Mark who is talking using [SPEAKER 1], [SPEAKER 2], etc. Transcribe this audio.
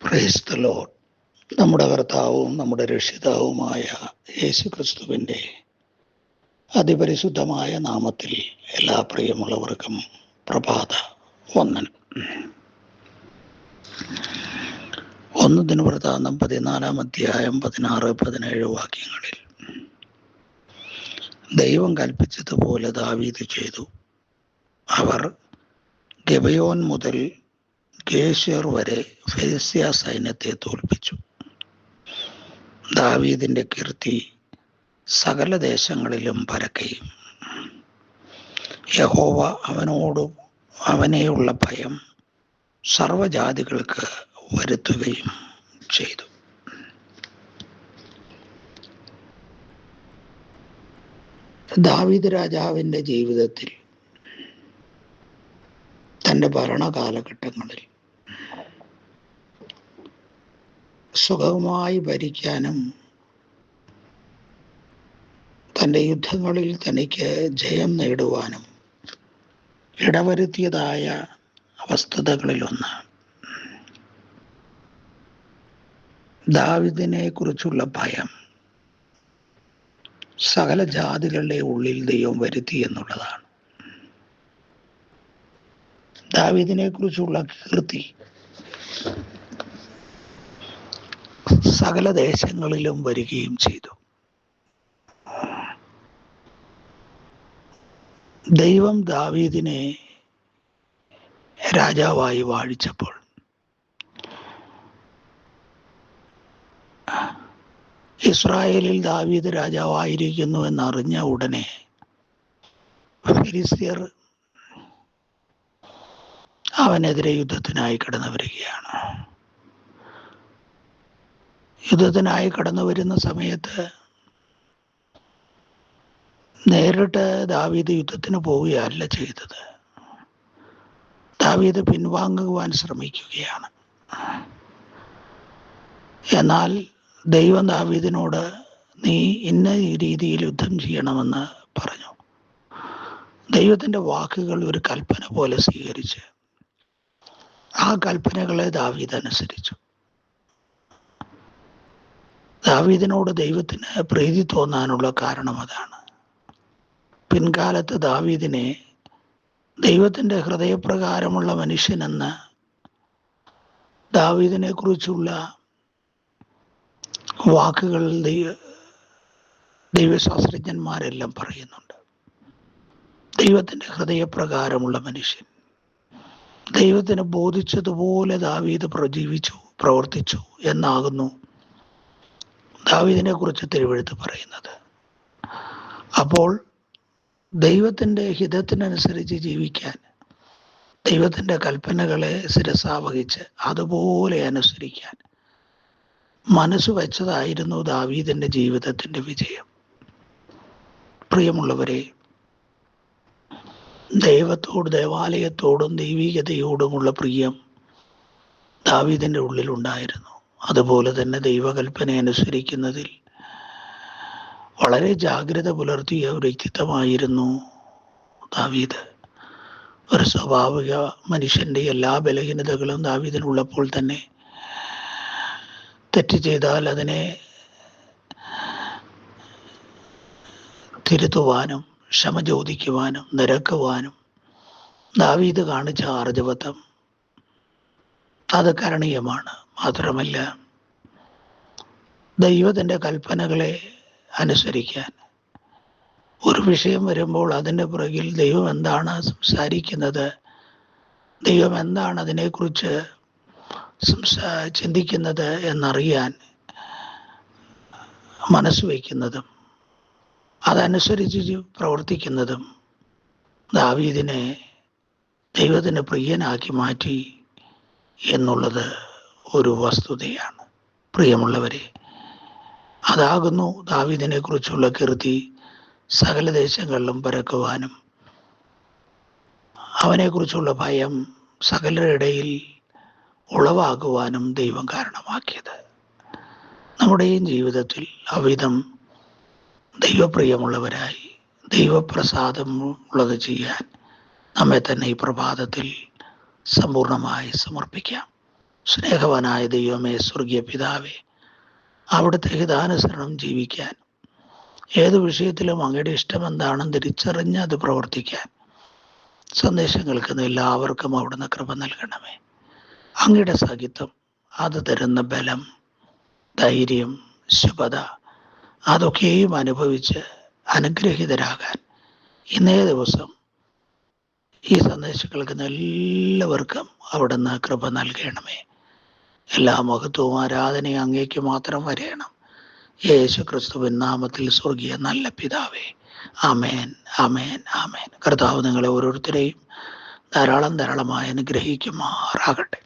[SPEAKER 1] Praise the Lord. നമ്മുടെ കർത്താവും നമ്മുടെ രക്ഷിതാവുമായ യേശു ക്രിസ്തുവിൻ്റെ അതിപരിശുദ്ധമായ നാമത്തിൽ എല്ലാ പ്രിയമുള്ളവർക്കും പ്രഭാത വന്ദനം. 1 ദിനവൃത്താന്തം 14-ാം അധ്യായം 16-17 വാക്യങ്ങളിൽ ദൈവം കൽപ്പിച്ചതുപോലെ ദാവീദ് ചെയ്തു. അവർ ഗിബെയോൻ മുതൽ ഗേശർ വരെ ഫെലിസ്ത്യ സൈന്യത്തെ തോൽപ്പിച്ചു. ദാവീദിന്റെ കീർത്തി സകല ദേശങ്ങളിലും പരക്കുകയും യഹോവ അവനെയുള്ള ഭയം സർവജാതികൾക്ക് വരുത്തുകയും ചെയ്തു. ദാവീദ് രാജാവിൻ്റെ ജീവിതത്തിൽ തൻ്റെ ഭരണകാലഘട്ടങ്ങളിൽ സുഗമമായി ഭരിക്കാനും തൻ്റെ യുദ്ധങ്ങളിൽ തനിക്ക് ജയം നേടുവാനും ഇടവരുത്തിയതായ വസ്തുതകളിലൊന്ന് ദാവീദിനെ കുറിച്ചുള്ള ഭയം സകല ജാതികളുടെ ഉള്ളിൽ ദൈവം വരുത്തി എന്നുള്ളതാണ്. ദാവീദിനെ കുറിച്ചുള്ള കീർത്തി സകല ദേശങ്ങളിലും വരികയും ചെയ്തു. ദൈവം ദാവീദിനെ രാജാവായി വാഴിച്ചപ്പോൾ ഇസ്രായേലിൽ ദാവീദ് രാജാവായിരിക്കുന്നു എന്നറിഞ്ഞ ഉടനെ ഫെലിസ്ത്യർ അവനെതിരെ യുദ്ധത്തിനായി കടന്നു വരികയാണ്. യുദ്ധത്തിനായി കടന്നു വരുന്ന സമയത്ത് നേരിട്ട് ദാവീദ് യുദ്ധത്തിന് പോവുകയല്ല ചെയ്തത്. ദാവീദ് പിൻവാങ്ങുവാൻ ശ്രമിക്കുകയാണ്. എന്നാൽ ദൈവം ദാവീദിനോട് നീ ഇന്ന രീതിയിൽ യുദ്ധം ചെയ്യണമെന്ന് പറഞ്ഞു. ദൈവത്തിൻ്റെ വാക്കുകൾ ഒരു കൽപ്പന പോലെ സ്വീകരിച്ച് ആ കൽപ്പനകളെ ദാവീദ് അനുസരിച്ചു. ദാവീദിനോട് ദൈവത്തിന് പ്രീതി തോന്നാനുള്ള കാരണം അതാണ്. പിൻകാലത്ത് ദാവീദിനെ ദൈവത്തിൻ്റെ ഹൃദയപ്രകാരമുള്ള മനുഷ്യനെന്ന് ദാവീദിനെ കുറിച്ചുള്ള വാക്കുകൾ ദൈവശാസ്ത്രജ്ഞന്മാരെല്ലാം പറയുന്നുണ്ട്. ദൈവത്തിൻ്റെ ഹൃദയപ്രകാരമുള്ള മനുഷ്യൻ, ദൈവത്തിന് ബോധിച്ചതുപോലെ ദാവീദ് പ്രവർത്തിച്ചു എന്നാകുന്നു ദാവീദിനെ കുറിച്ച് തിരുവെഴുത്ത് പറയുന്നത്. അപ്പോൾ ദൈവത്തിൻ്റെ ഹിതത്തിനനുസരിച്ച് ജീവിക്കാൻ, ദൈവത്തിൻ്റെ കൽപ്പനകളെ ശിരസാവഹിച്ച് അതുപോലെ അനുസരിക്കാൻ മനസ്സ് വെച്ചതായിരുന്നു ദാവീദിൻ്റെ ജീവിതത്തിൻ്റെ വിജയം. പ്രിയമുള്ളവരെ, ദേവാലയത്തോടും ദൈവികതയോടുമുള്ള പ്രിയം ദാവീദിൻ്റെ ഉള്ളിലുണ്ടായിരുന്നു. അതുപോലെ തന്നെ ദൈവകൽപ്പന അനുസരിക്കുന്നതിൽ വളരെ ജാഗ്രത പുലർത്തിയ ഒരു വ്യക്തിത്വമായിരുന്നു ദാവീദ്. ഒരു സ്വാഭാവിക മനുഷ്യൻ്റെ എല്ലാ ബലഹീനതകളും ദാവീദിനുള്ളപ്പോൾ തന്നെ തെറ്റ് ചെയ്താൽ അതിനെ തിരുത്തുവാനും ക്ഷമ ചോദിക്കുവാനും നിരക്കുവാനും ദാവീദ് കാണിച്ച ആർജവത്വം അത് കരണീയമാണ്. മാത്രമല്ല, ദൈവത്തിൻ്റെ കൽപ്പനകളെ അനുസരിക്കാൻ ഒരു വിഷയം വരുമ്പോൾ അതിൻ്റെ പുറകിൽ ദൈവം എന്താണ് സംസാരിക്കുന്നത്, ദൈവം എന്താണ് അതിനെക്കുറിച്ച് ചിന്തിക്കുന്നത് എന്നറിയാൻ മനസ്സ് വയ്ക്കുന്നതും അതനുസരിച്ച് പ്രവർത്തിക്കുന്നതും ദാവീദിനെ ദൈവത്തിന് പ്രിയനാക്കി മാറ്റി എന്നുള്ളത് ഒരു വസ്തുതയാണ്. പ്രിയമുള്ളവരെ, അതാകുന്നു ദാവീദിനെ കുറിച്ചുള്ള കീർത്തി സകല ദേശങ്ങളിലും പരക്കുവാനും അവനെക്കുറിച്ചുള്ള ഭയം സകലരുടെ ഇടയിൽ ഉളവാകുവാനും ദൈവം കാരണമാക്കിയത്. നമ്മുടെയും ജീവിതത്തിൽ അവിധം ദൈവപ്രിയമുള്ളവരായി ദൈവപ്രസാദമുള്ളത് ചെയ്യാൻ നമ്മെ തന്നെ ഈ പ്രഭാതത്തിൽ സമ്പൂർണമായി സമർപ്പിക്കാം. സ്നേഹവാനായ ദൈവമേ, സ്വർഗീയ പിതാവേ, അവിടുത്തെ ഹിതാനുസരണം ജീവിക്കാൻ, ഏത് വിഷയത്തിലും അങ്ങയുടെ ഇഷ്ടം എന്താണെന്ന് തിരിച്ചറിഞ്ഞ് അത് പ്രവർത്തിക്കാൻ സന്ദേശം കേൾക്കുന്ന എല്ലാവർക്കും അവിടുന്ന് കൃപ നൽകണമേ. അങ്ങയുടെ സഹിത്വം, അത് തരുന്ന ബലം, ധൈര്യം, ശുഭത അതൊക്കെയും അനുഭവിച്ച് അനുഗ്രഹീതരാകാൻ ഇന്നേ ദിവസം ഈ സന്ദേശം കേൾക്കുന്ന എല്ലാവർക്കും അവിടുന്ന് കൃപ നൽകണമേ. എല്ലാ മഹത്വവും ആരാധനയും അങ്ങേക്ക് മാത്രം വരയണം. യേശു ക്രിസ്തുവിൻ നാമത്തിൽ സ്വർഗീയ നല്ല പിതാവേ, ആമേൻ, ആമേൻ, ആമേൻ. കർത്താവ് നിങ്ങളെ ഓരോരുത്തരെയും ധാരാളമായി അനുഗ്രഹിക്കുമാറാകട്ടെ.